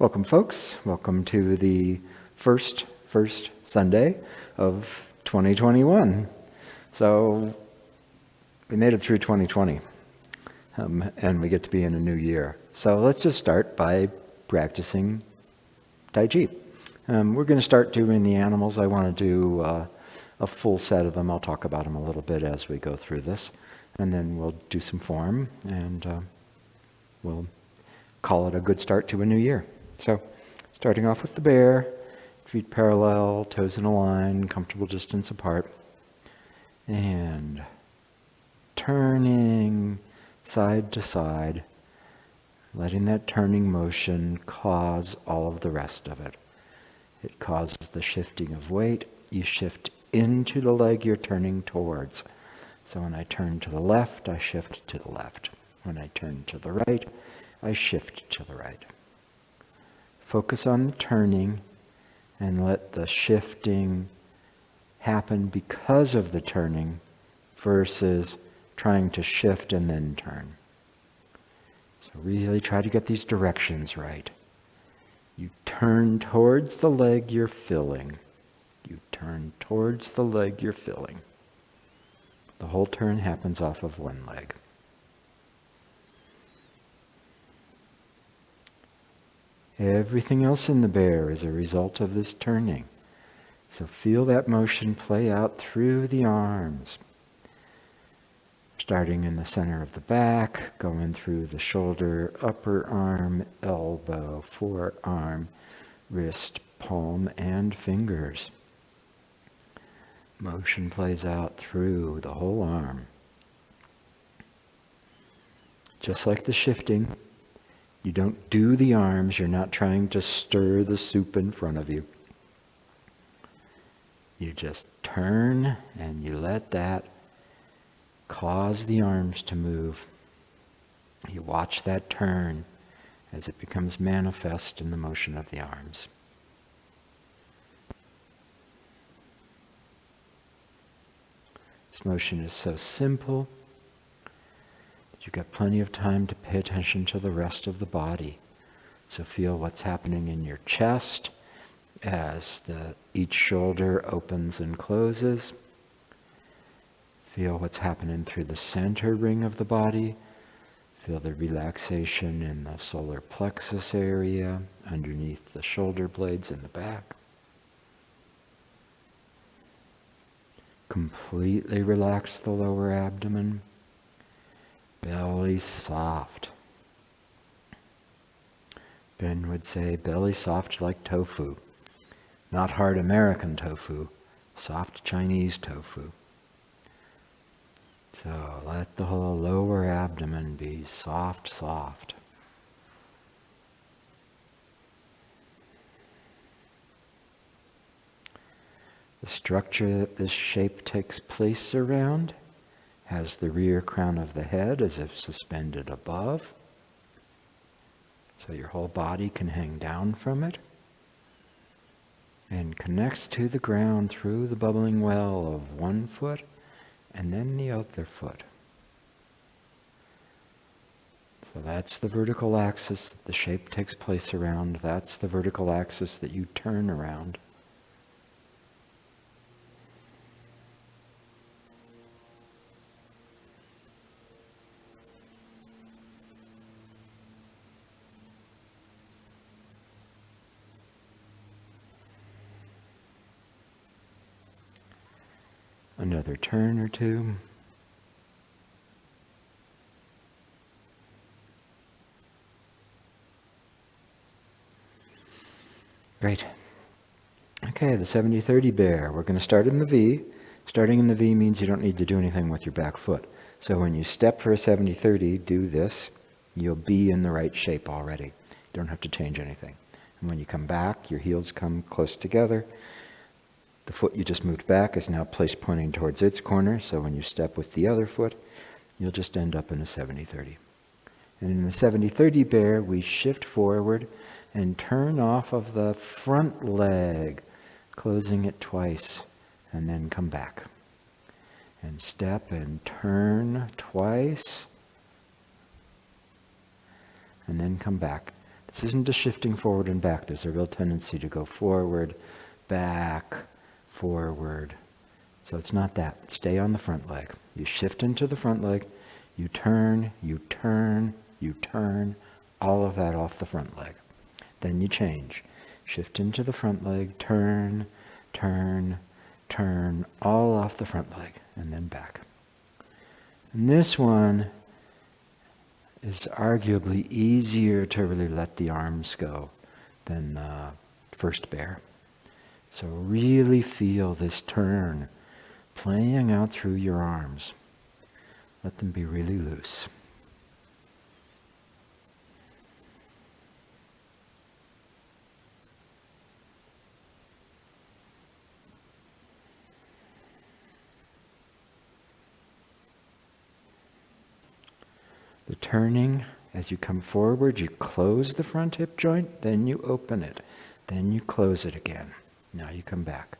Welcome, folks. Welcome to the first Sunday of 2021. So we made it through 2020, and we get to be in a new year. So let's just start by practicing Tai Chi. We're going to start doing the animals. I want to do a full set of them. I'll talk about them a little bit as we go through this, and then we'll do some form, and we'll call it a good start to a new year. So, starting off with the bear, feet parallel, toes in a line, comfortable distance apart, and turning side to side, letting that turning motion cause all of the rest of it. It causes the shifting of weight. You shift into the leg you're turning towards. So when I turn to the left, I shift to the left. When I turn to the right, I shift to the right. Focus on the turning and let the shifting happen because of the turning versus trying to shift and then turn. So really try to get these directions right. You turn towards the leg you're filling. You turn towards the leg you're filling. The whole turn happens off of one leg. Everything else in the bear is a result of this turning. So feel that motion play out through the arms. Starting in the center of the back, going through the shoulder, upper arm, elbow, forearm, wrist, palm, and fingers. Motion plays out through the whole arm. Just like the shifting, you don't do the arms. You're not trying to stir the soup in front of you. You just turn and you let that cause the arms to move. You watch that turn as it becomes manifest in the motion of the arms. This motion is so simple. You've got plenty of time to pay attention to the rest of the body. So feel what's happening in your chest as each shoulder opens and closes. Feel what's happening through the center ring of the body. Feel the relaxation in the solar plexus area, underneath the shoulder blades in the back. Completely relax the lower abdomen. Belly soft. Ben would say belly soft like tofu. Not hard American tofu, soft Chinese tofu. So let the whole lower abdomen be soft, soft. The structure that this shape takes place around has the rear crown of the head as if suspended above. So your whole body can hang down from it and connects to the ground through the bubbling well of one foot and then the other foot. So that's the vertical axis that the shape takes place around. That's the vertical axis that you turn around. Another turn or two. Great. Okay, the 70-30 bear. We're going to start in the V. Starting in the V means you don't need to do anything with your back foot. So when you step for a 70-30, do this. You'll be in the right shape already. You don't have to change anything. And when you come back, your heels come close together. The foot you just moved back is now placed pointing towards its corner, so when you step with the other foot, you'll just end up in a 70-30. And in the 70-30 bear, we shift forward and turn off of the front leg, closing it twice, and then come back. And step and turn twice, and then come back. This isn't just shifting forward and back. There's a real tendency to go forward, back, forward. So it's not that. Stay on the front leg. You shift into the front leg, you turn, you turn, you turn, all of that off the front leg. Then you change. Shift into the front leg, turn, turn, turn, all off the front leg, and then back. And this one is arguably easier to really let the arms go than the first bear. So really feel this turn playing out through your arms. Let them be really loose. The turning, as you come forward, you close the front hip joint, then you open it, then you close it again. Now you come back.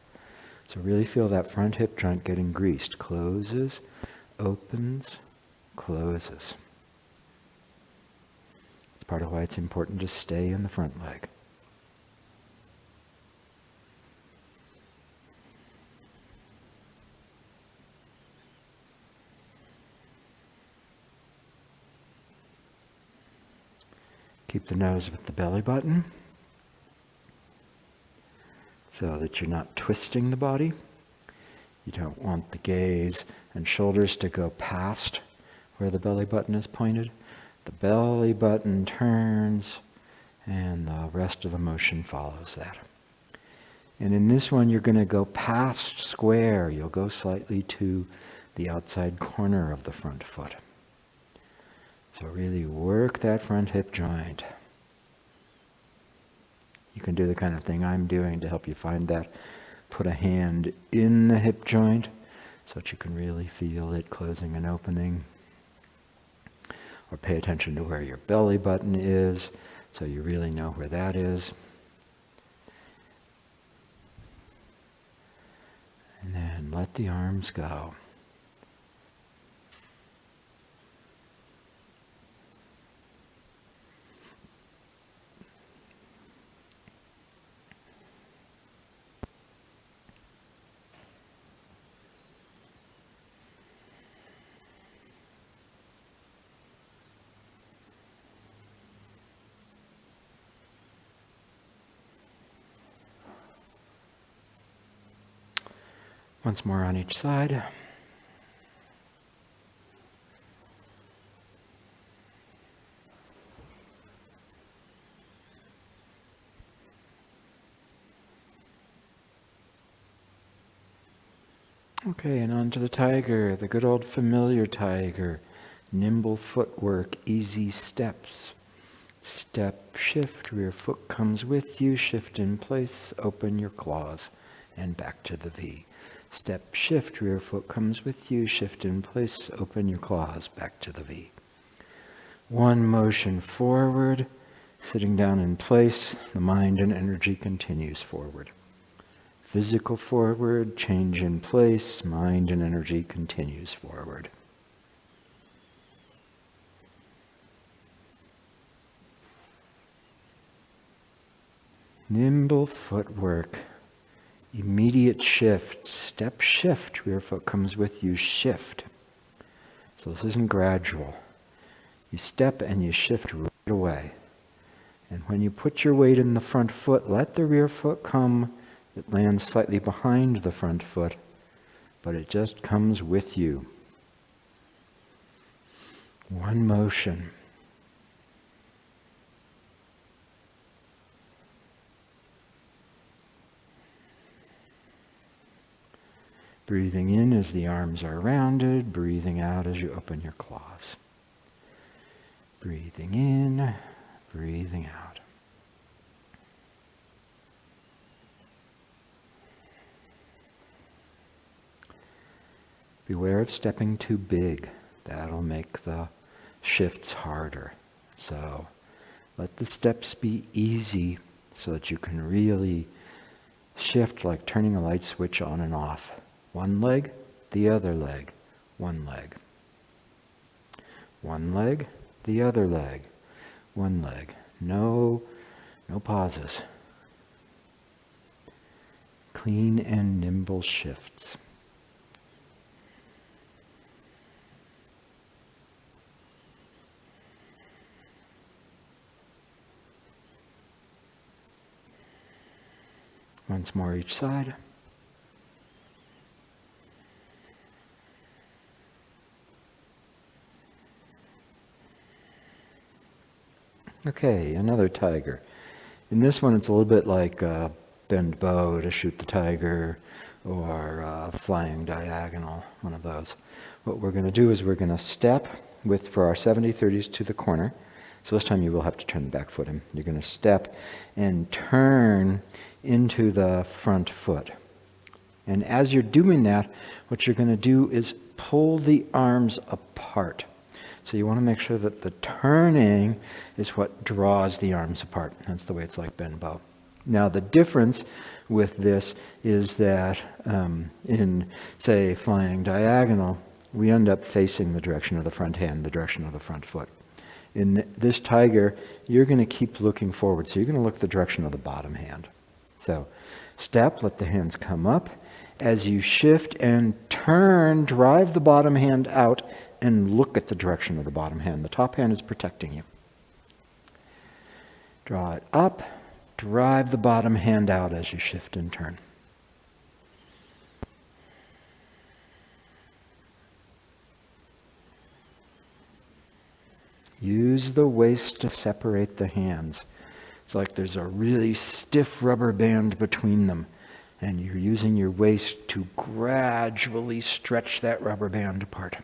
So really feel that front hip joint getting greased. Closes, opens, closes. It's part of why it's important to stay in the front leg. Keep the nose with the belly button so that you're not twisting the body. You don't want the gaze and shoulders to go past where the belly button is pointed. The belly button turns and the rest of the motion follows that. And in this one, you're going to go past square. You'll go slightly to the outside corner of the front foot. So really work that front hip joint. You can do the kind of thing I'm doing to help you find that. Put a hand in the hip joint so that you can really feel it closing and opening. Or pay attention to where your belly button is so you really know where that is. And then let the arms go. Once more on each side. Okay, and on to the tiger, the good old familiar tiger. Nimble footwork, easy steps. Step, shift, rear foot comes with you, shift in place, open your claws, and back to the V. Step, shift, rear foot comes with you, shift in place, open your claws, back to the V. One motion forward, sitting down in place, the mind and energy continues forward. Physical forward, change in place, mind and energy continues forward. Nimble footwork. Immediate shift, step shift, rear foot comes with you, shift. So this isn't gradual. You step and you shift right away. And when you put your weight in the front foot, let the rear foot come. It lands slightly behind the front foot, but it just comes with you. One motion. Breathing in as the arms are rounded, breathing out as you open your claws. Breathing in, breathing out. Beware of stepping too big. That'll make the shifts harder. So let the steps be easy so that you can really shift like turning a light switch on and off. One leg, the other leg, one leg. One leg, the other leg, one leg. No pauses. Clean and nimble shifts. Once more each side. Okay, another tiger. In this one, it's a little bit like bend bow to shoot the tiger, or flying diagonal, one of those. What we're going to do is we're going to step for our 70-30s to the corner. So this time you will have to turn the back foot in. You're going to step and turn into the front foot. And as you're doing that, what you're going to do is pull the arms apart. So you want to make sure that the turning is what draws the arms apart. That's the way it's like bend bow. Now the difference with this is that in, say, flying diagonal, we end up facing the direction of the front hand, the direction of the front foot. In this tiger, you're going to keep looking forward. So you're going to look the direction of the bottom hand. So step, let the hands come up. As you shift and turn, drive the bottom hand out and look at the direction of the bottom hand. The top hand is protecting you. Draw it up, drive the bottom hand out as you shift and turn. Use the waist to separate the hands. It's like there's a really stiff rubber band between them, and you're using your waist to gradually stretch that rubber band apart.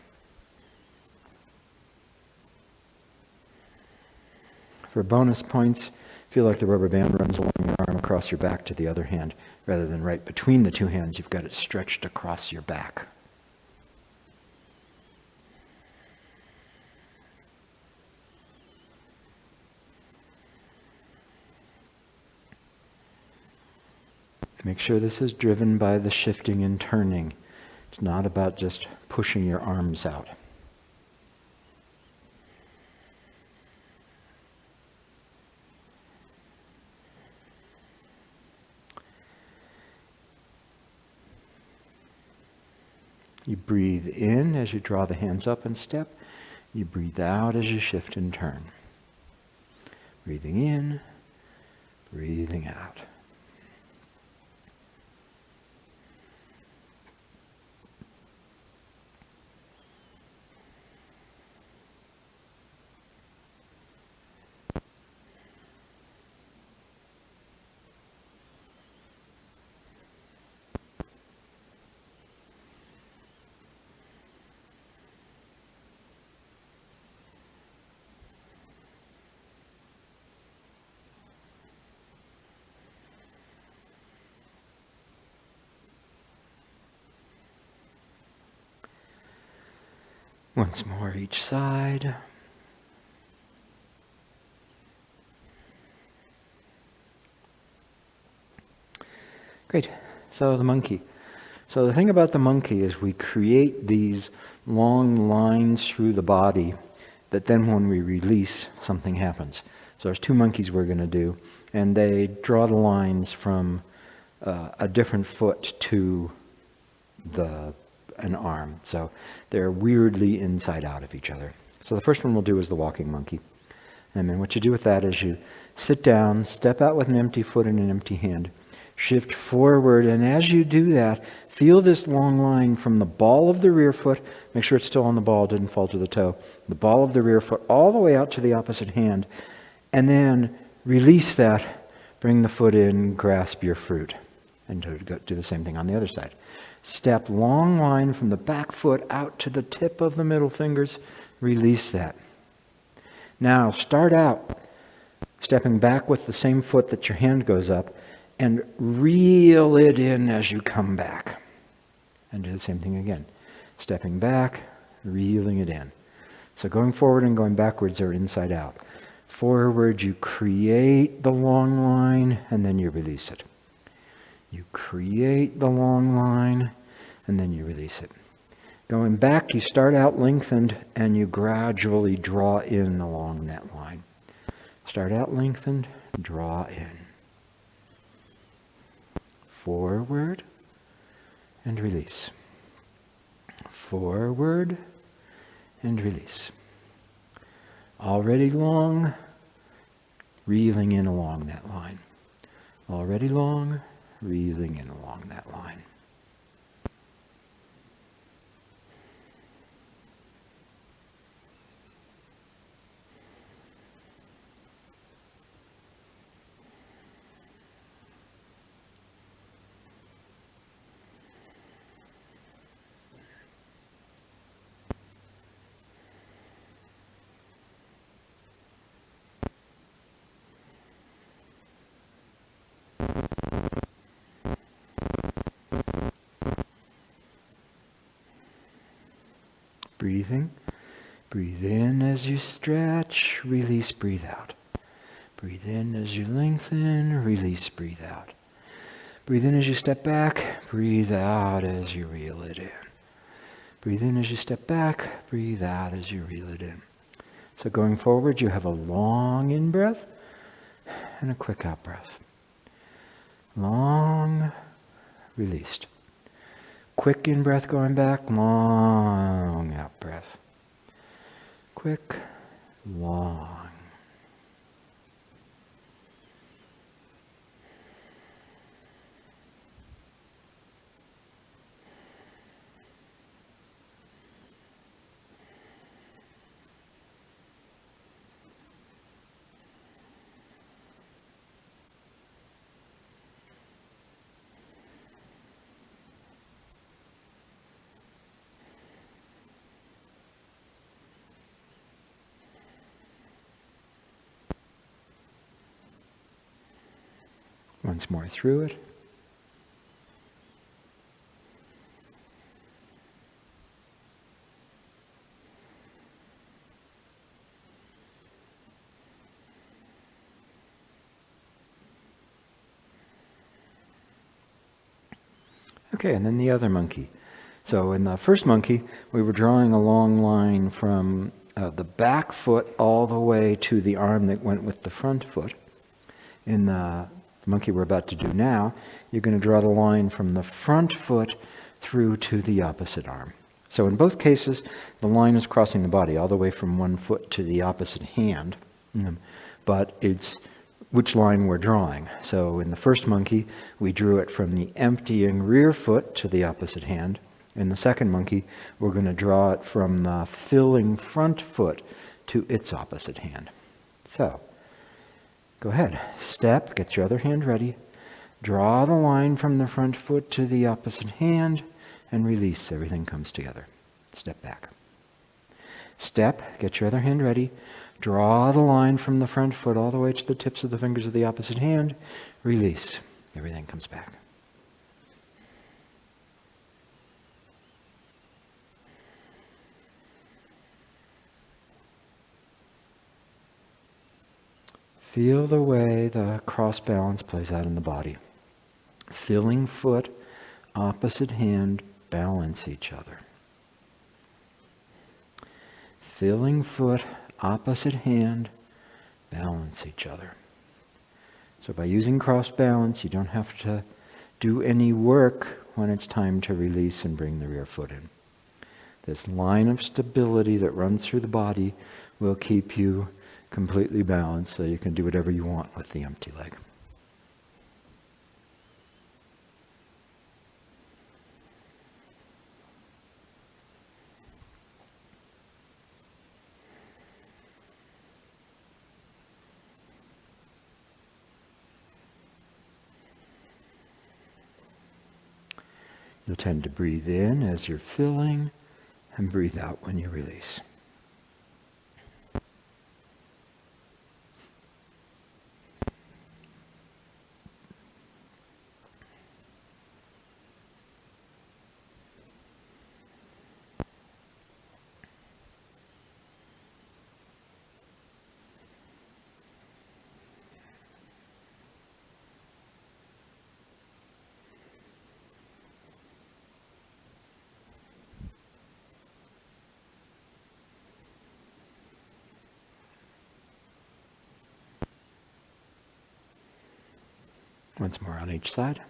For bonus points, feel like the rubber band runs along your arm across your back to the other hand, rather than right between the two hands. You've got it stretched across your back. Make sure this is driven by the shifting and turning. It's not about just pushing your arms out. You breathe in as you draw the hands up and step. You breathe out as you shift and turn. Breathing in, breathing out. Once more each side. Great. So the monkey. So the thing about the monkey is we create these long lines through the body that then when we release, something happens. So there's two monkeys we're going to do, and they draw the lines from a different foot to an arm. So they're weirdly inside out of each other. So the first one we'll do is the walking monkey. And then what you do with that is you sit down, step out with an empty foot and an empty hand, shift forward, and as you do that, feel this long line from the ball of the rear foot, make sure it's still on the ball, didn't fall to the toe, the ball of the rear foot all the way out to the opposite hand, and then release that, bring the foot in, grasp your fruit, and do the same thing on the other side. Step long line from the back foot out to the tip of the middle fingers. Release that. Now start out stepping back with the same foot that your hand goes up and reel it in as you come back. And do the same thing again. Stepping back, reeling it in. So going forward and going backwards are inside out. Forward, you create the long line and then you release it. You create the long line, and then you release it. Going back, you start out lengthened, and you gradually draw in along that line. Start out lengthened, draw in. Forward and release. Forward and release. Already long, reeling in along that line. Already long, reeling in along that line. Breathing. Breathe in as you stretch, release, breathe out. Breathe in as you lengthen, release, breathe out. Breathe in as you step back, breathe out as you reel it in. Breathe in as you step back, breathe out as you reel it in. So going forward, you have a long in-breath and a quick out-breath. Long, released. Quick in-breath going back, long out-breath. Quick, long. Once more through it. Okay, and then the other monkey. So in the first monkey, we were drawing a long line from the back foot all the way to the arm that went with the front foot. In the monkey we're about to do now, you're going to draw the line from the front foot through to the opposite arm. So in both cases, the line is crossing the body all the way from one foot to the opposite hand, but it's which line we're drawing. So in the first monkey, we drew it from the emptying rear foot to the opposite hand. In the second monkey, we're going to draw it from the filling front foot to its opposite hand. So, go ahead, step, get your other hand ready, draw the line from the front foot to the opposite hand, and release. Everything comes together. Step back. Step, get your other hand ready, draw the line from the front foot all the way to the tips of the fingers of the opposite hand, release. Everything comes back. Feel the way the cross balance plays out in the body. Filling foot, opposite hand, balance each other. Filling foot, opposite hand, balance each other. So by using cross balance, you don't have to do any work when it's time to release and bring the rear foot in. This line of stability that runs through the body will keep you completely balanced so you can do whatever you want with the empty leg. You'll tend to breathe in as you're filling and breathe out when you release. Once more on each side.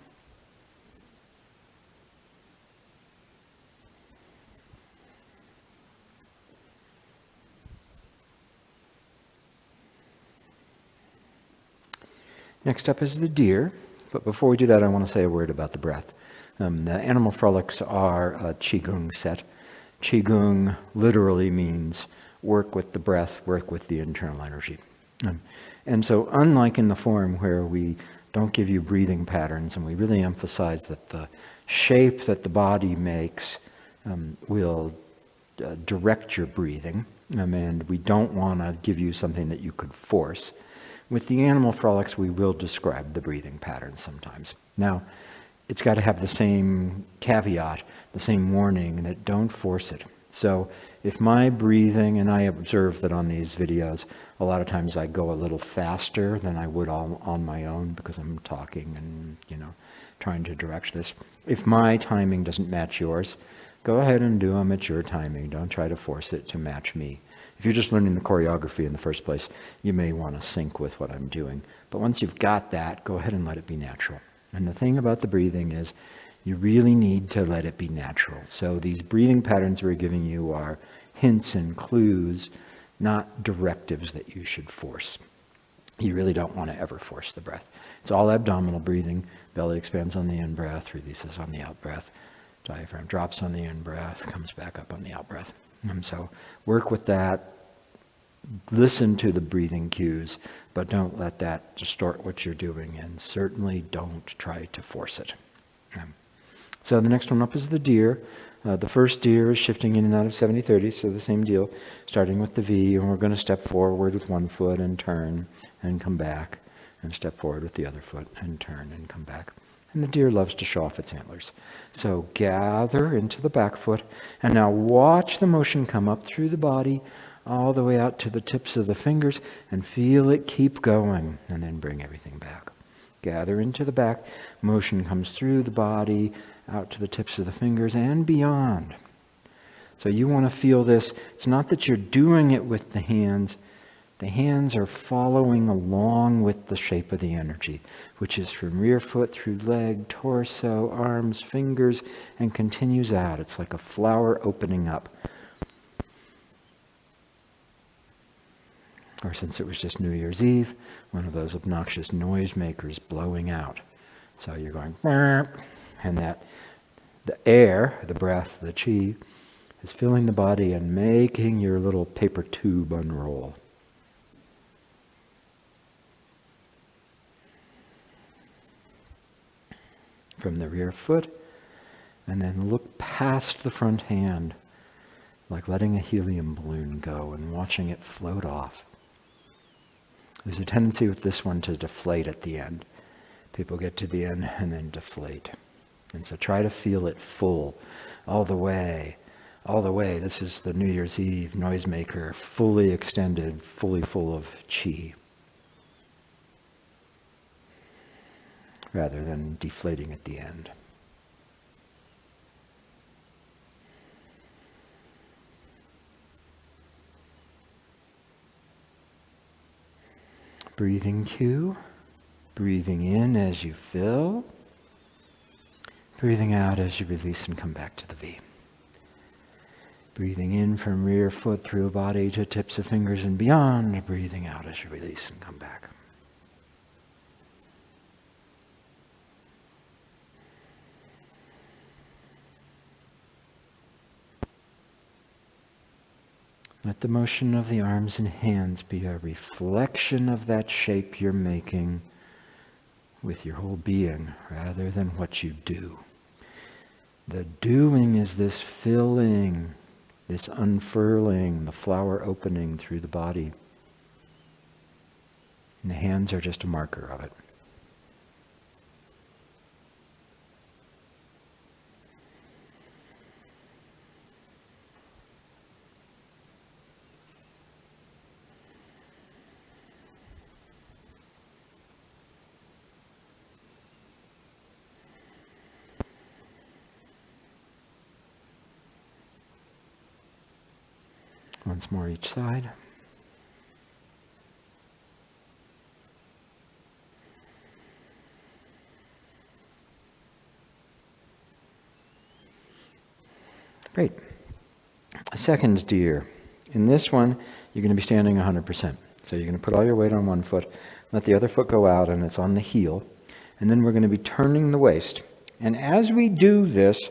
Next up is the deer, but before we do that, I want to say a word about the breath. The animal frolics are a Qigong set. Qigong literally means work with the breath, work with the internal energy. And so unlike in the form where we don't give you breathing patterns and we really emphasize that the shape that the body makes will direct your breathing, and we don't want to give you something that you could force. With the animal frolics, we will describe the breathing patterns sometimes. Now, it's got to have the same caveat, the same warning that don't force it. So if my breathing, and I observe that on these videos, a lot of times I go a little faster than I would on my own because I'm talking and, trying to direct this. If my timing doesn't match yours, go ahead and do them at your timing. Don't try to force it to match me. If you're just learning the choreography in the first place, you may want to sync with what I'm doing. But once you've got that, go ahead and let it be natural. And the thing about the breathing is you really need to let it be natural. So these breathing patterns we're giving you are hints and clues, not directives that you should force. You really don't want to ever force the breath. It's all abdominal breathing. Belly expands on the in-breath, releases on the out-breath. Diaphragm drops on the in-breath, comes back up on the out-breath. And so work with that. Listen to the breathing cues, but don't let that distort what you're doing, and certainly don't try to force it. So the next one up is the deer. The first deer is shifting in and out of 70-30, so the same deal, starting with the V, and we're going to step forward with one foot and turn and come back, and step forward with the other foot and turn and come back. And the deer loves to show off its antlers. So gather into the back foot, and now watch the motion come up through the body, all the way out to the tips of the fingers, and feel it keep going, and then bring everything back. Gather into the back, motion comes through the body, out to the tips of the fingers, and beyond. So you want to feel this. It's not that you're doing it with the hands. The hands are following along with the shape of the energy, which is from rear foot through leg, torso, arms, fingers, and continues out. It's like a flower opening up. Or since it was just New Year's Eve, one of those obnoxious noisemakers blowing out. So you're going, and that the air, the breath, the chi, is filling the body and making your little paper tube unroll. From the rear foot, and then look past the front hand, like letting a helium balloon go and watching it float off. There's a tendency with this one to deflate at the end. People get to the end and then deflate. And so try to feel it full, all the way. All the way. This is the New Year's Eve noisemaker, fully extended, fully full of chi. Rather than deflating at the end. Breathing cue. Breathing in as you fill. Breathing out as you release and come back to the V. Breathing in from rear foot through body to tips of fingers and beyond. Breathing out as you release and come back. Let the motion of the arms and hands be a reflection of that shape you're making with your whole being rather than what you do. The doing is this filling, this unfurling, the flower opening through the body. And the hands are just a marker of it. Once more each side. Great. Second deer. In this one, you're going to be standing 100%. So you're going to put all your weight on one foot, let the other foot go out, and it's on the heel. And then we're going to be turning the waist. And as we do this,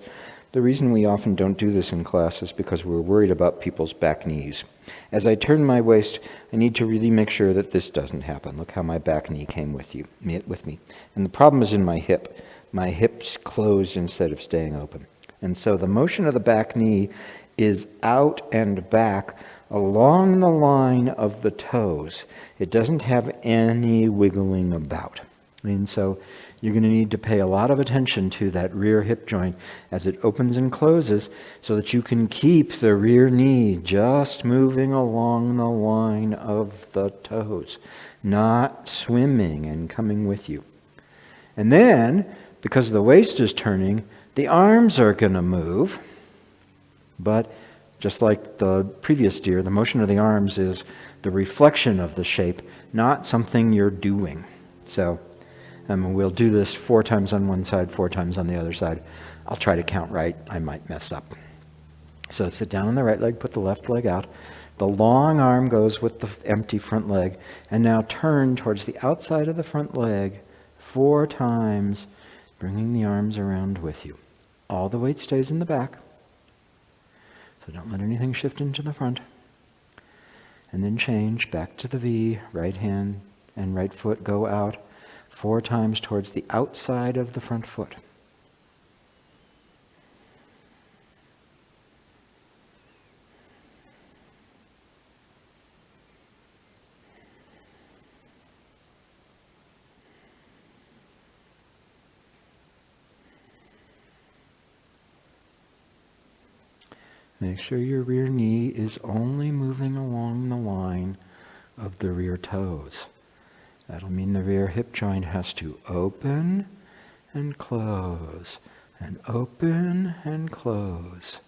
the reason we often don't do this in class is because we're worried about people's back knees. As I turn my waist, I need to really make sure that this doesn't happen. Look how my back knee came with me. And the problem is in my hip. My hip's closed instead of staying open. And so the motion of the back knee is out and back along the line of the toes. It doesn't have any wiggling about. And so you're going to need to pay a lot of attention to that rear hip joint as it opens and closes so that you can keep the rear knee just moving along the line of the toes, not swimming and coming with you. And then, because the waist is turning, the arms are going to move, but just like the previous deer, the motion of the arms is the reflection of the shape, not something you're doing. So we'll do this 4 times on one side, 4 times on the other side. I'll try to count right. I might mess up. So sit down on the right leg, put the left leg out. The long arm goes with the empty front leg. And now turn towards the outside of the front leg 4 times, bringing the arms around with you. All the weight stays in the back. So don't let anything shift into the front. And then change back to the V. Right hand and right foot go out 4 times towards the outside of the front foot. Make sure your rear knee is only moving along the line of the rear toes. That'll mean the rear hip joint has to open and close, and open and close.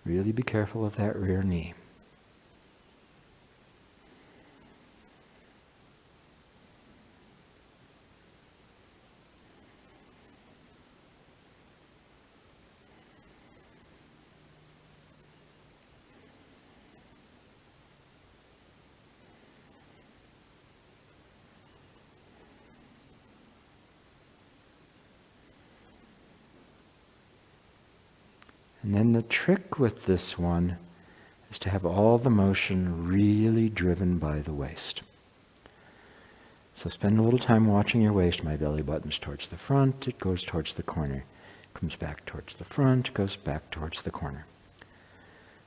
Really be careful of that rear knee. And then the trick with this one is to have all the motion really driven by the waist. So spend a little time watching your waist. My belly button's towards the front, it goes towards the corner. Comes back towards the front, goes back towards the corner.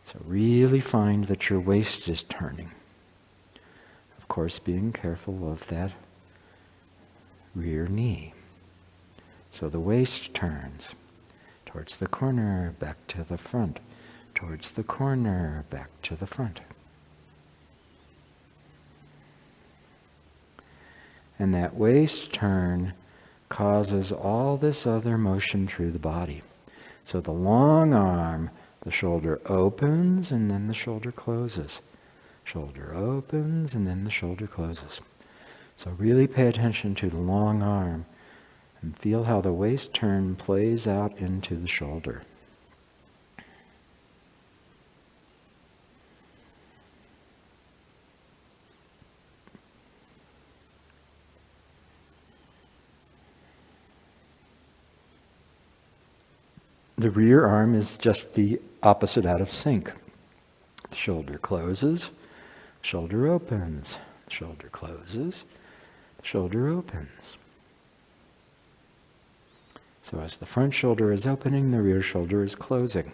So really find that your waist is turning. Of course, being careful of that rear knee. So the waist turns. Towards the corner, back to the front. Towards the corner, back to the front. And that waist turn causes all this other motion through the body. So the long arm, the shoulder opens and then the shoulder closes. Shoulder opens and then the shoulder closes. So really pay attention to the long arm and feel how the waist turn plays out into the shoulder. The rear arm is just the opposite out of sync. The shoulder closes, shoulder opens, shoulder closes, shoulder opens. So as the front shoulder is opening, the rear shoulder is closing.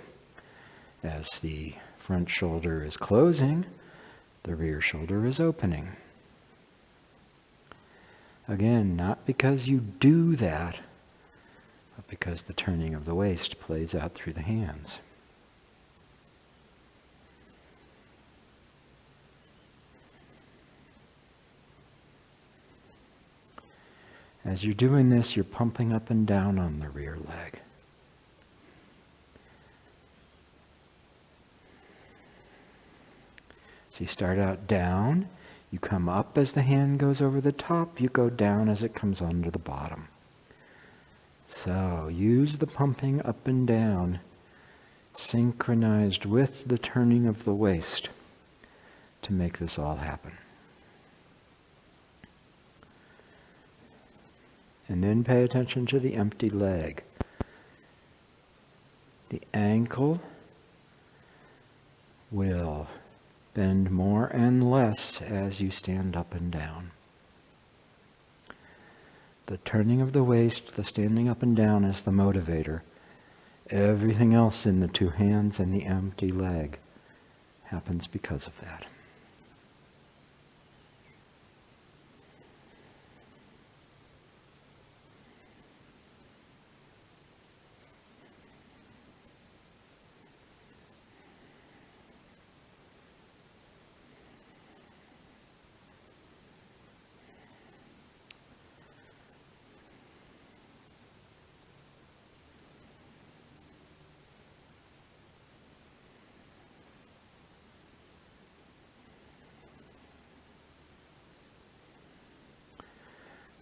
As the front shoulder is closing, the rear shoulder is opening. Again, not because you do that, but because the turning of the waist plays out through the hands. As you're doing this, you're pumping up and down on the rear leg. So you start out down, you come up as the hand goes over the top, you go down as it comes under the bottom. So use the pumping up and down synchronized with the turning of the waist to make this all happen. And then pay attention to the empty leg. The ankle will bend more and less as you stand up and down. The turning of the waist, the standing up and down is the motivator. Everything else in the two hands and the empty leg happens because of that.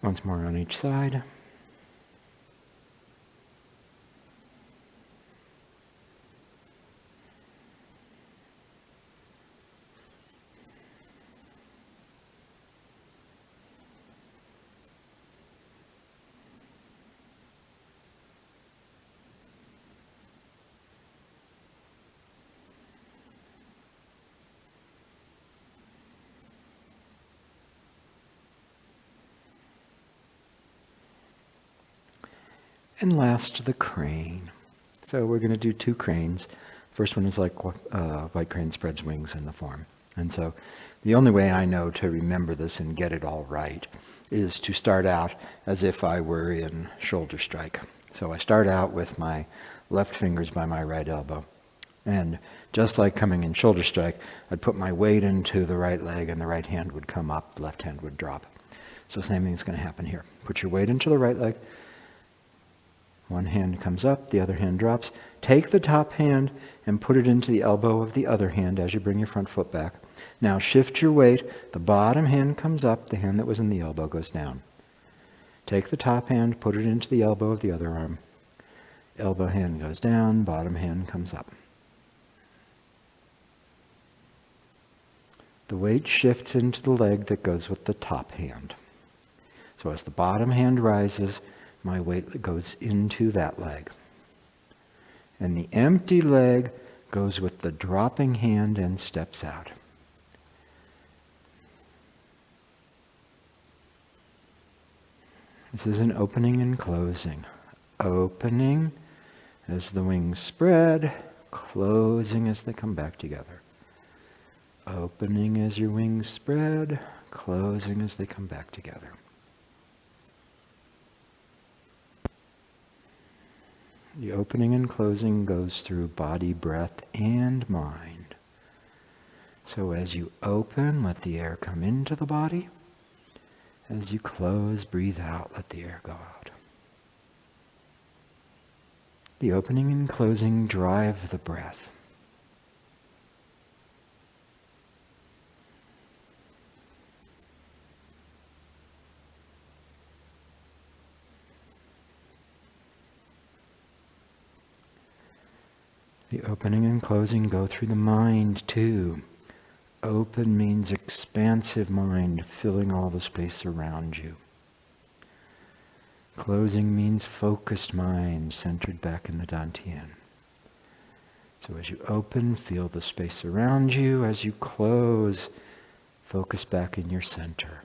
Once more on each side. And last, the crane. So we're going to do two cranes. First one is like white crane spreads wings in the form. And so the only way I know to remember this and get it all right is to start out as if I were in shoulder strike. So I start out with my left fingers by my right elbow. And just like coming in shoulder strike, I'd put my weight into the right leg and the right hand would come up, the left hand would drop. So the same thing's going to happen here. Put your weight into the right leg. One hand comes up, the other hand drops. Take the top hand and put it into the elbow of the other hand as you bring your front foot back. Now shift your weight. The bottom hand comes up, the hand that was in the elbow goes down. Take the top hand, put it into the elbow of the other arm. Elbow hand goes down, bottom hand comes up. The weight shifts into the leg that goes with the top hand. So as the bottom hand rises, my weight goes into that leg. And the empty leg goes with the dropping hand and steps out. This is an opening and closing. Opening as the wings spread, closing as they come back together. Opening as your wings spread, closing as they come back together. The opening and closing goes through body, breath, and mind. So as you open, let the air come into the body. As you close, breathe out, let the air go out. The opening and closing drive the breath. The opening and closing go through the mind too. Open means expansive mind, filling all the space around you. Closing means focused mind, centered back in the Dantien. So as you open, feel the space around you. As you close, focus back in your center.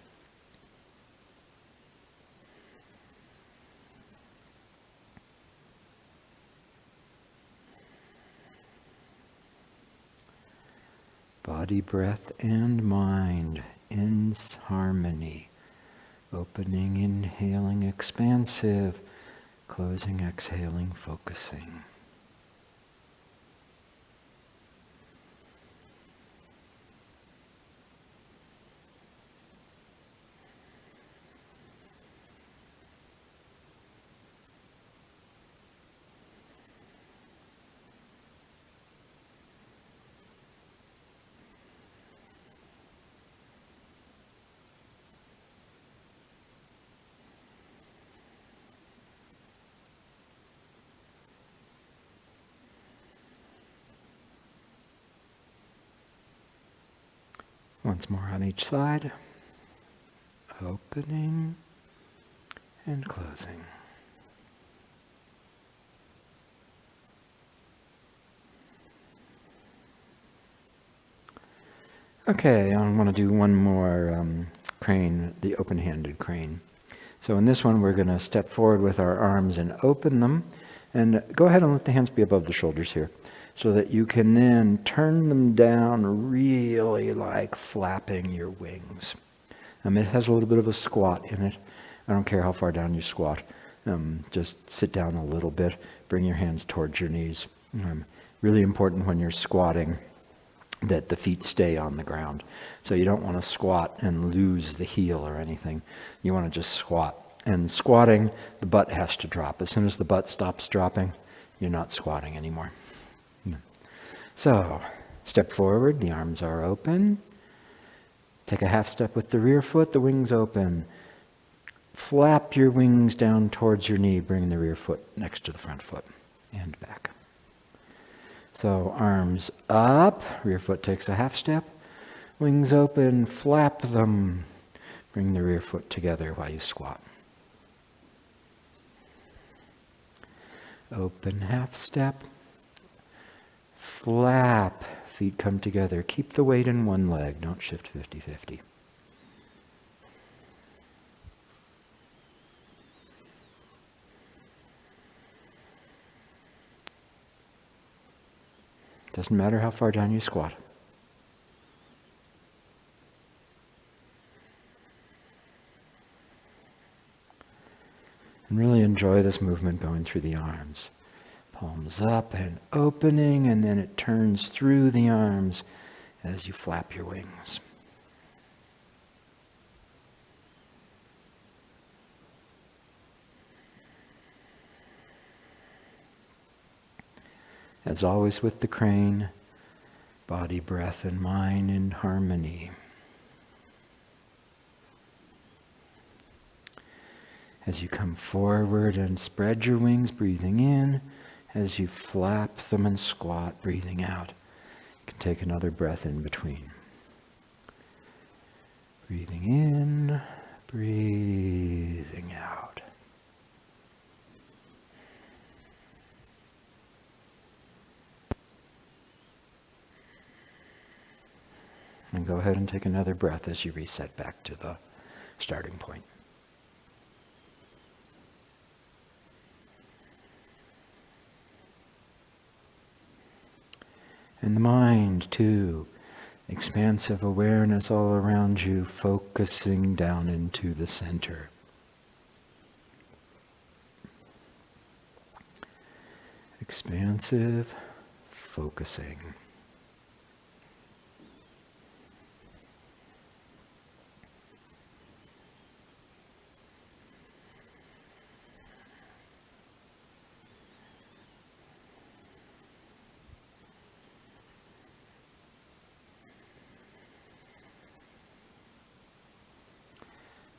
Body, breath, and mind in harmony. Opening, inhaling, expansive. Closing, exhaling, focusing. Once more on each side. Opening and closing. Okay, I want to do one more crane, the open-handed crane. So in this one, we're going to step forward with our arms and open them. And go ahead and let the hands be above the shoulders here, so that you can then turn them down, really like flapping your wings. It has a little bit of a squat in it. I don't care how far down you squat. Just sit down a little bit. Bring your hands towards your knees. Really important when you're squatting that the feet stay on the ground. So you don't want to squat and lose the heel or anything. You want to just squat. And squatting, the butt has to drop. As soon as the butt stops dropping, you're not squatting anymore. So, step forward, the arms are open. Take a half step with the rear foot, the wings open. Flap your wings down towards your knee, bring the rear foot next to the front foot and back. So arms up, rear foot takes a half step, wings open, flap them, bring the rear foot together while you squat. Open half step, flap, feet come together. Keep the weight in one leg, don't shift 50-50. Doesn't matter how far down you squat. And really enjoy this movement going through the arms. Palms up and opening, and then it turns through the arms as you flap your wings. As always with the crane, body, breath, and mind in harmony. As you come forward and spread your wings, breathing in. As you flap them and squat, breathing out. You can take another breath in between. Breathing in, breathing out. And go ahead and take another breath as you reset back to the starting point. And the mind, too. Expansive awareness all around you, focusing down into the center. Expansive, focusing.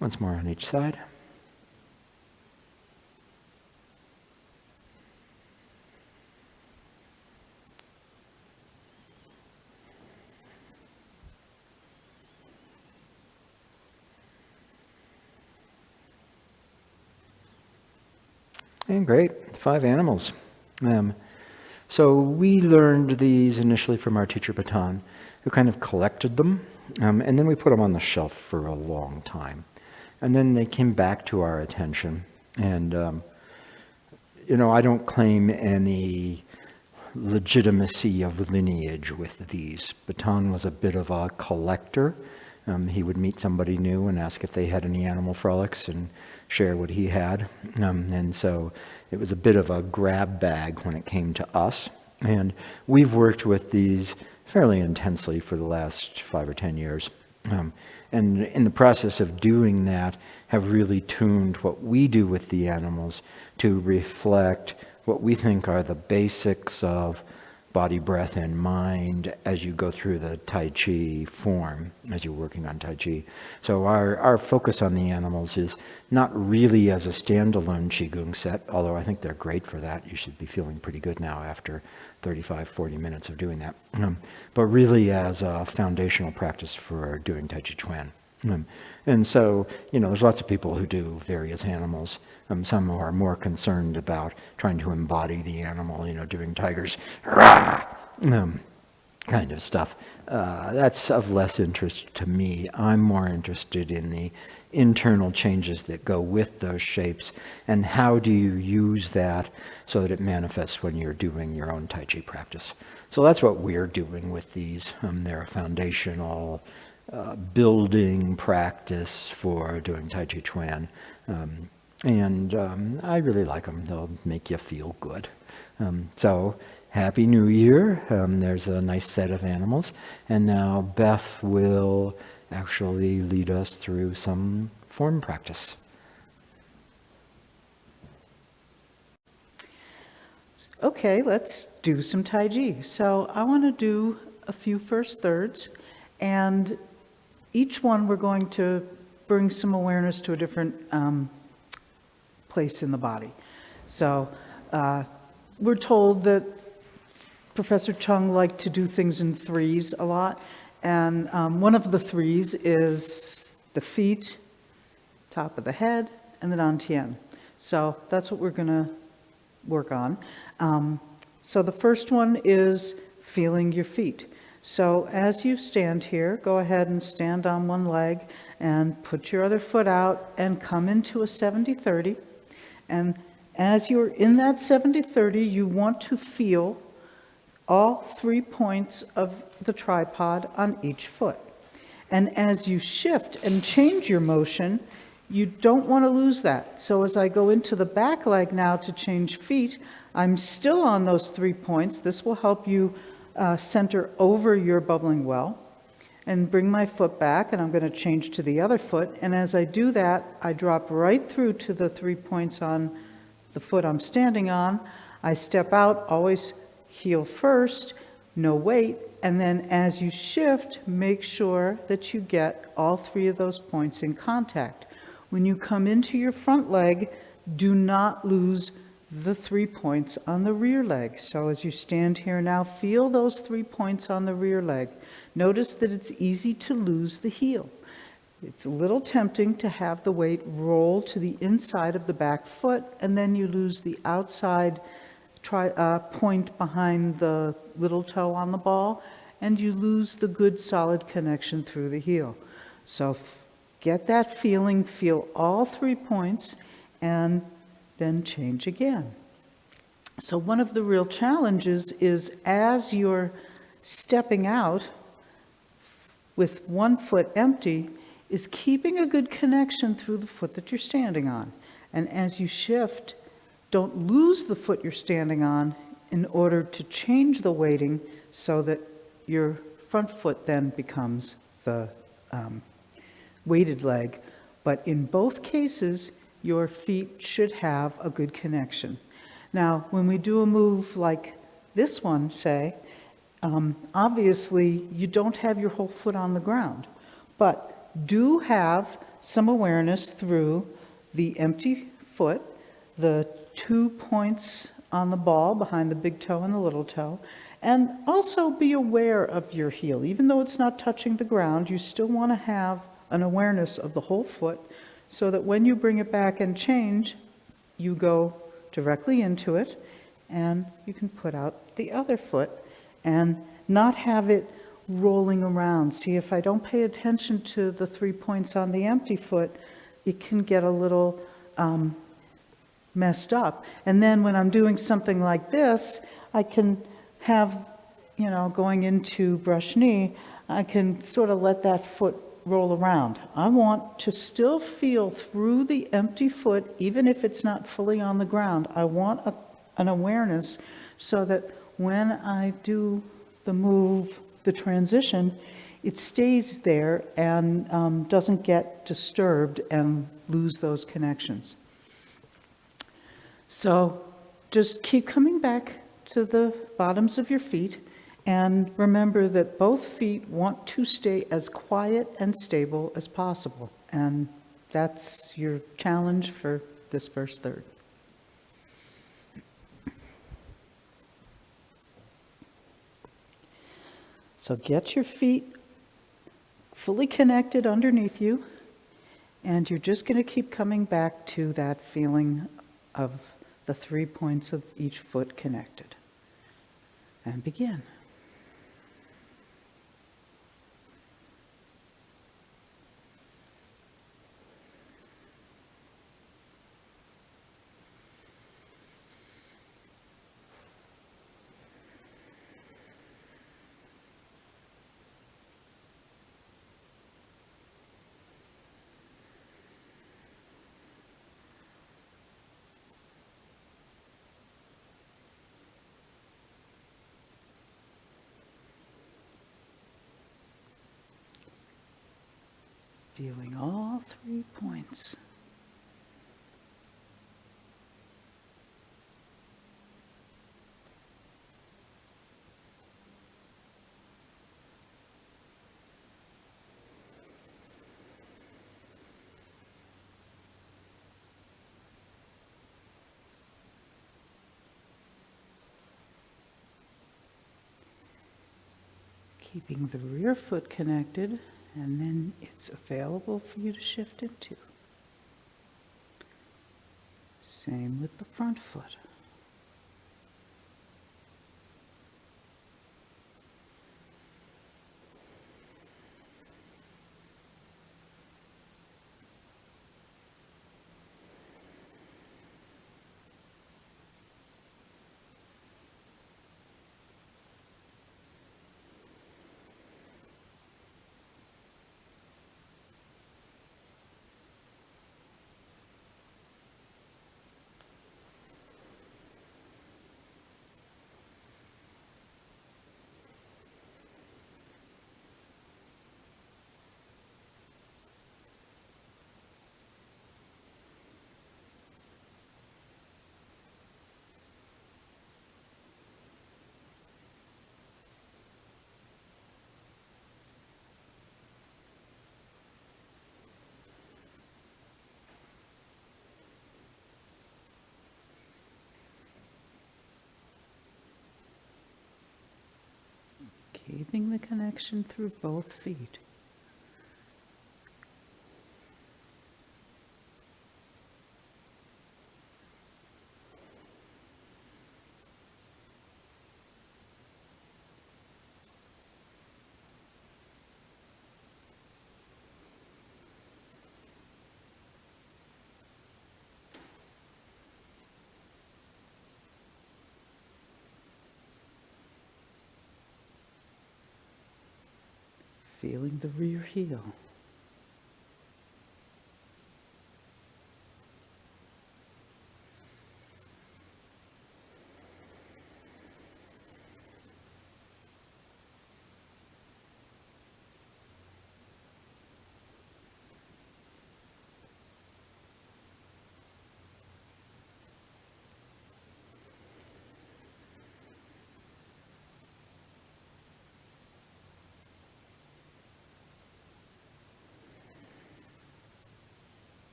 Once more on each side. And great, 5 animals. So we learned these initially from our teacher Batan, who kind of collected them, and then we put them on the shelf for a long time. And then they came back to our attention. And, I don't claim any legitimacy of lineage with these. Batan was a bit of a collector. He would meet somebody new and ask if they had any animal frolics and share what he had. And so it was a bit of a grab bag when it came to us. And we've worked with these fairly intensely for the last 5 or 10 years. And in the process of doing that, have really tuned what we do with the animals to reflect what we think are the basics of body, breath, and mind as you go through the Tai Chi form, as you're working on Tai Chi. So our focus on the animals is not really as a standalone Qigong set, although I think they're great for that. You should be feeling pretty good now after 35, 40 minutes of doing that. But really as a foundational practice for doing Tai Chi Chuan. And so, there's lots of people who do various animals. Some are more concerned about trying to embody the animal, doing tigers, kind of stuff. That's of less interest to me. I'm more interested in the internal changes that go with those shapes, and how do you use that so that it manifests when you're doing your own Tai Chi practice. So that's what we're doing with these. They're a foundational building practice for doing Tai Chi Chuan. And I really like them. They'll make you feel good. So Happy New Year. There's a nice set of animals. And now Beth will actually lead us through some form practice. Okay, let's do some Tai Chi. So I want to do a few first thirds, and each one we're going to bring some awareness to a different place in the body. So we're told that Professor Chung liked to do things in threes a lot, and one of the threes is the feet, top of the head, and the Dantien. So that's what we're going to work on. So the first one is feeling your feet. So as you stand here, go ahead and stand on one leg and put your other foot out and come into a 70-30. And as you're in that 70-30, you want to feel all 3 points of the tripod on each foot. And as you shift and change your motion, you don't want to lose that. So as I go into the back leg now to change feet, I'm still on those 3 points. This will help you center over your bubbling well. And bring my foot back, and I'm going to change to the other foot. And as I do that, I drop right through to the 3 points on the foot I'm standing on. I step out, always heel first, no weight. And then as you shift, make sure that you get all 3 of those points in contact. When you come into your front leg, do not lose the 3 points on the rear leg. So as you stand here now, feel those 3 points on the rear leg. Notice that it's easy to lose the heel. It's a little tempting to have the weight roll to the inside of the back foot, and then you lose the outside point behind the little toe on the ball, and you lose the good solid connection through the heel. So get that feeling, feel all 3 points, and then change again. So one of the real challenges is as you're stepping out with one foot empty is keeping a good connection through the foot that you're standing on. And as you shift, don't lose the foot you're standing on in order to change the weighting so that your front foot then becomes the weighted leg. But in both cases, your feet should have a good connection. Now, when we do a move like this one, say, obviously you don't have your whole foot on the ground, but do have some awareness through the empty foot, the 2 points on the ball behind the big toe and the little toe, and also be aware of your heel. Even though it's not touching the ground, you still want to have an awareness of the whole foot so that when you bring it back and change, you go directly into it and you can put out the other foot and not have it rolling around. See, if I don't pay attention to the 3 points on the empty foot, it can get a little messed up. And then when I'm doing something like this, I can have, going into brush knee, I can sort of let that foot roll around. I want to still feel through the empty foot, even if it's not fully on the ground. I want an awareness so that when I do the move, the transition, it stays there and doesn't get disturbed and lose those connections. So just keep coming back to the bottoms of your feet, and remember that both feet want to stay as quiet and stable as possible. And that's your challenge for this first third. So get your feet fully connected underneath you, and you're just going to keep coming back to that feeling of the 3 points of each foot connected. And begin. Feeling all 3 points. Keeping the rear foot connected, and then it's available for you to shift into. Same with the front foot. Keeping the connection through both feet. Feeling the rear heel.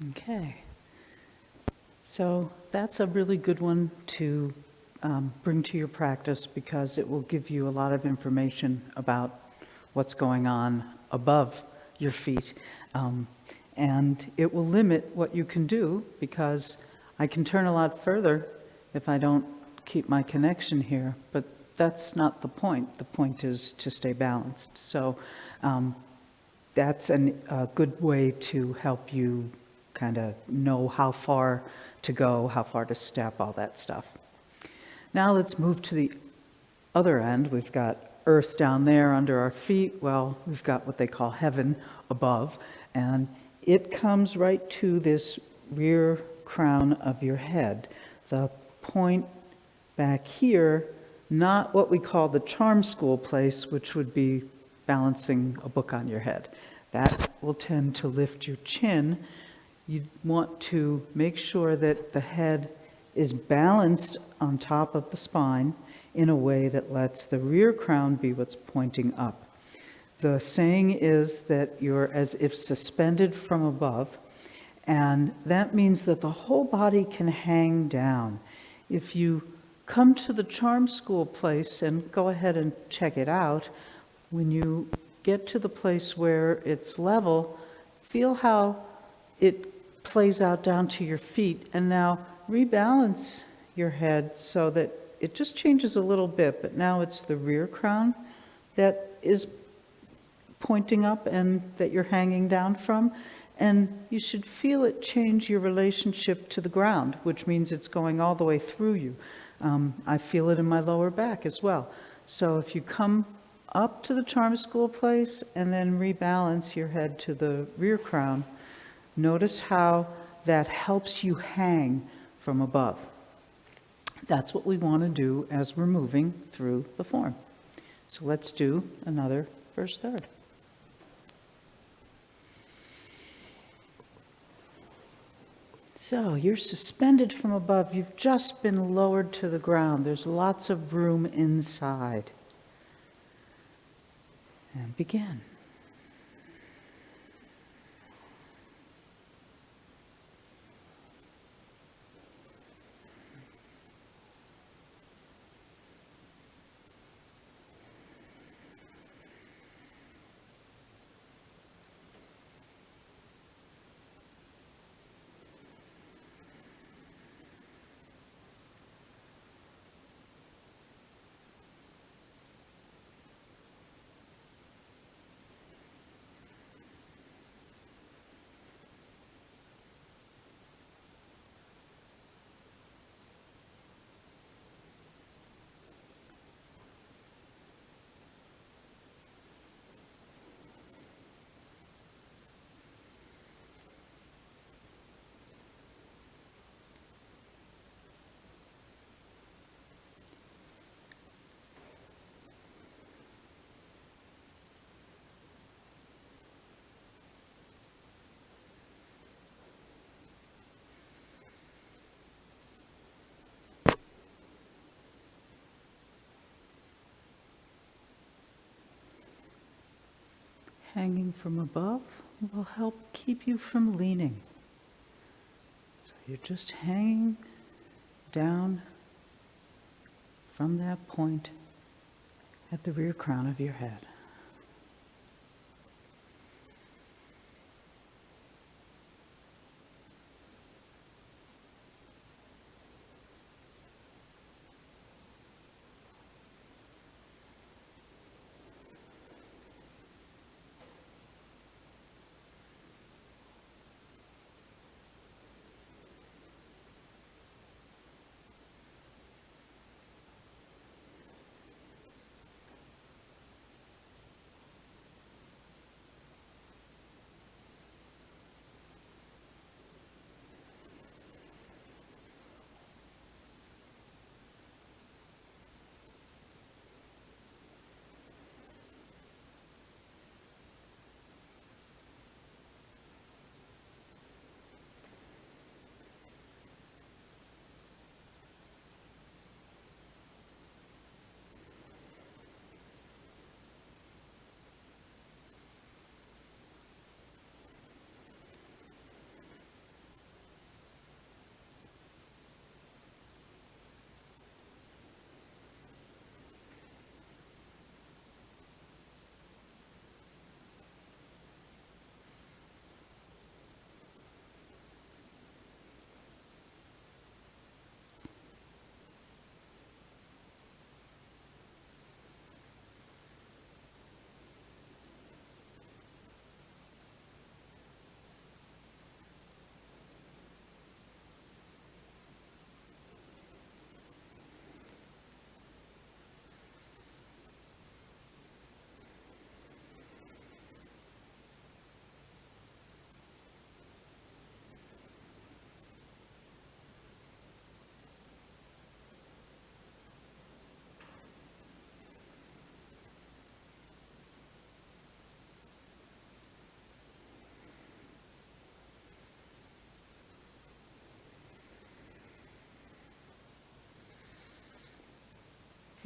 Okay. So that's a really good one to bring to your practice, because it will give you a lot of information about what's going on above your feet. And it will limit what you can do, because I can turn a lot further if I don't keep my connection here, but that's not the point. The point is to stay balanced. So that's a good way to help you kind of know how far to go, how far to step, all that stuff. Now let's move to the other end. We've got earth down there under our feet. Well, we've got what they call heaven above, and it comes right to this rear crown of your head. The point back here, not what we call the charm school place, which would be balancing a book on your head. That will tend to lift your chin. You want to make sure that the head is balanced on top of the spine in a way that lets the rear crown be what's pointing up. The saying is that you're as if suspended from above, and that means that the whole body can hang down. If you come to the charm school place and go ahead and check it out, when you get to the place where it's level, feel how it plays out down to your feet, and now rebalance your head so that it just changes a little bit, but now it's the rear crown that is pointing up and that you're hanging down from, and you should feel it change your relationship to the ground, which means it's going all the way through you. I feel it in my lower back as well. So if you come up to the charm school place and then rebalance your head to the rear crown, notice how that helps you hang from above. That's what we want to do as we're moving through the form. So let's do another first third. So you're suspended from above. You've just been lowered to the ground. There's lots of room inside. And begin. Hanging from above will help keep you from leaning. So you're just hanging down from that point at the rear crown of your head.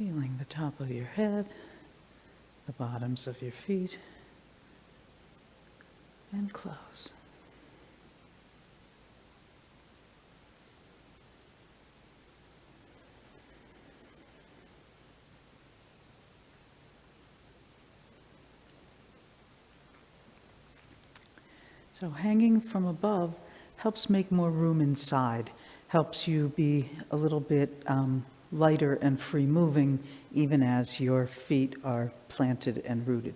Feeling the top of your head, the bottoms of your feet, and close. So hanging from above helps make more room inside, helps you be a little bit lighter and free-moving even as your feet are planted and rooted.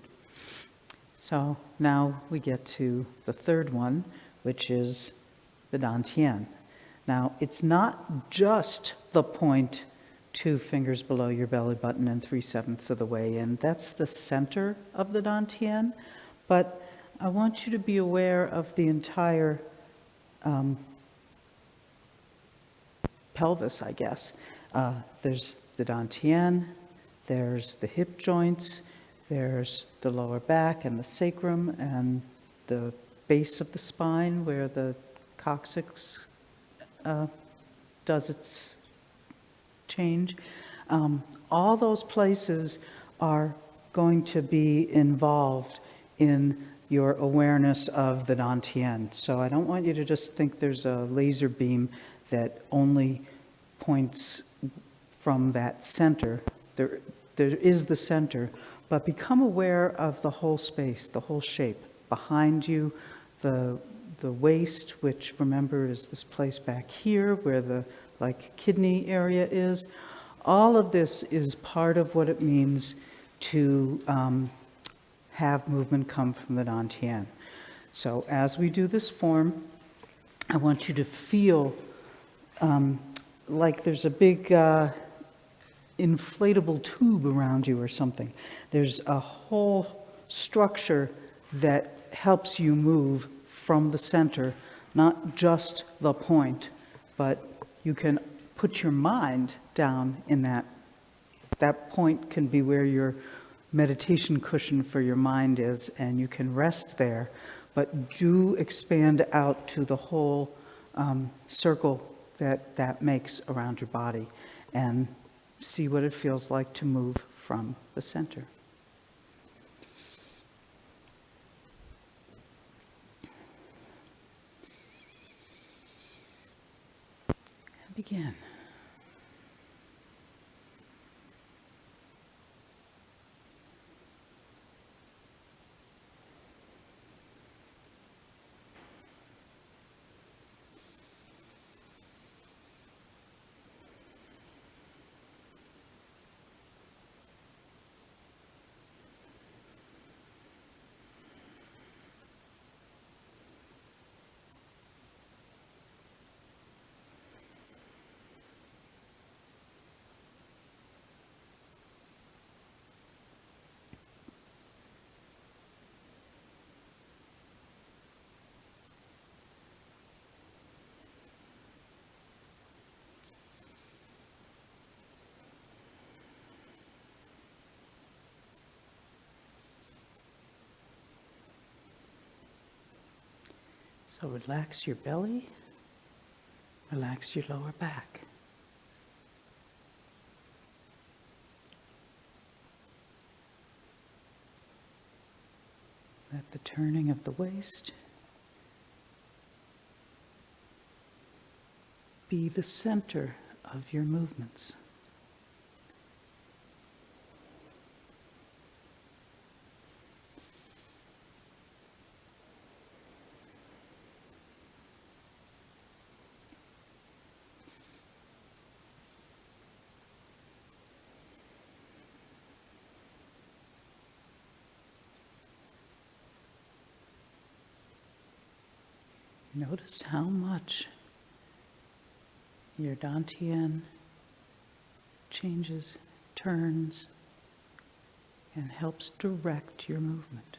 So now we get to the third one, which is the Dantien. Now, it's not just the point 2 fingers below your belly button and 3/7 of the way in. That's the center of the Dantien, but I want you to be aware of the entire pelvis, I guess. There's the Dantien, there's the hip joints, there's the lower back and the sacrum and the base of the spine where the coccyx does its change. All those places are going to be involved in your awareness of the Dantien. So I don't want you to just think there's a laser beam that only points from that center. There is the center, but become aware of the whole space, the whole shape. Behind you, the waist, which remember is this place back here where the kidney area is. All of this is part of what it means to have movement come from the Dantien. So as we do this form, I want you to feel like there's a big inflatable tube around you or something. There's a whole structure that helps you move from the center, not just the point, but you can put your mind down in that. That point can be where your meditation cushion for your mind is, and you can rest there, but do expand out to the whole circle that makes around your body, and see what it feels like to move from the center. And begin. So relax your belly, relax your lower back. Let the turning of the waist be the center of your movements. Notice how much your Dantien changes, turns, and helps direct your movement.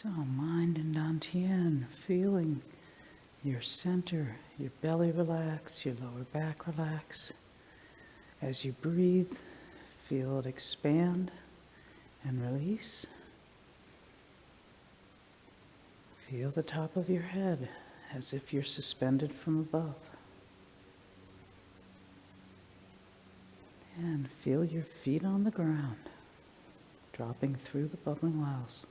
So mind and Dantien, feeling your center, your belly relax, your lower back relax. As you breathe, feel it expand and release. Feel the top of your head as if you're suspended from above. And feel your feet on the ground, dropping through the bubbling wells.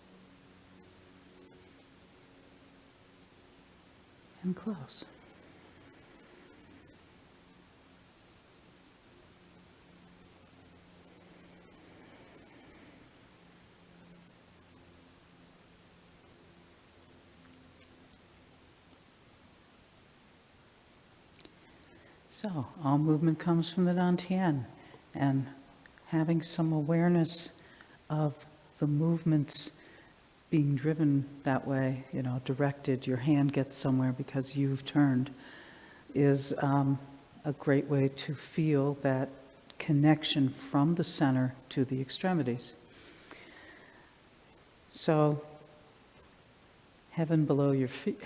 And close. So, all movement comes from the Dantien, and having some awareness of the movements being driven that way, directed, your hand gets somewhere because you've turned, is a great way to feel that connection from the center to the extremities. So, heaven below your feet,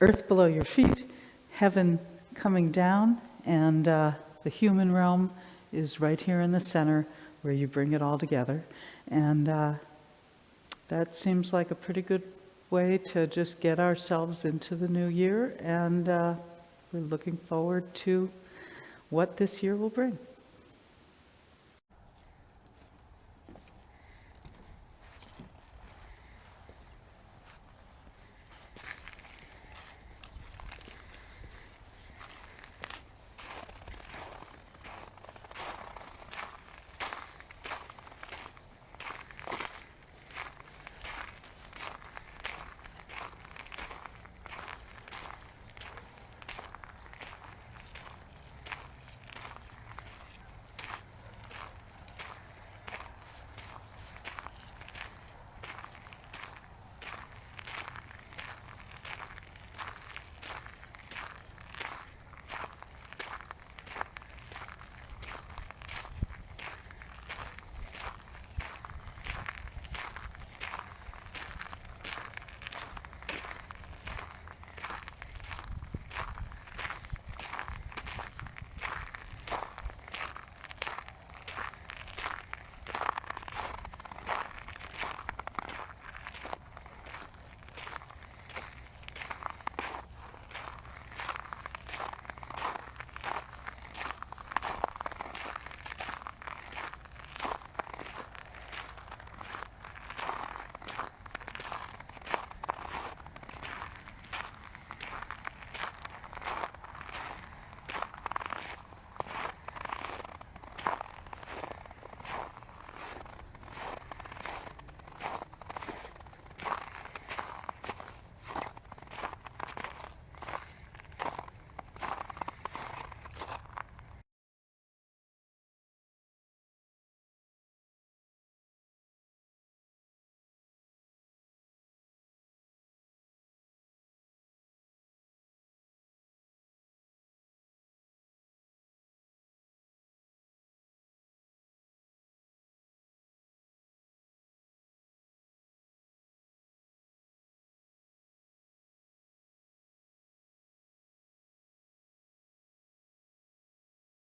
earth below your feet, heaven coming down, and the human realm is right here in the center where you bring it all together. And that seems like a pretty good way to just get ourselves into the new year, and we're looking forward to what this year will bring.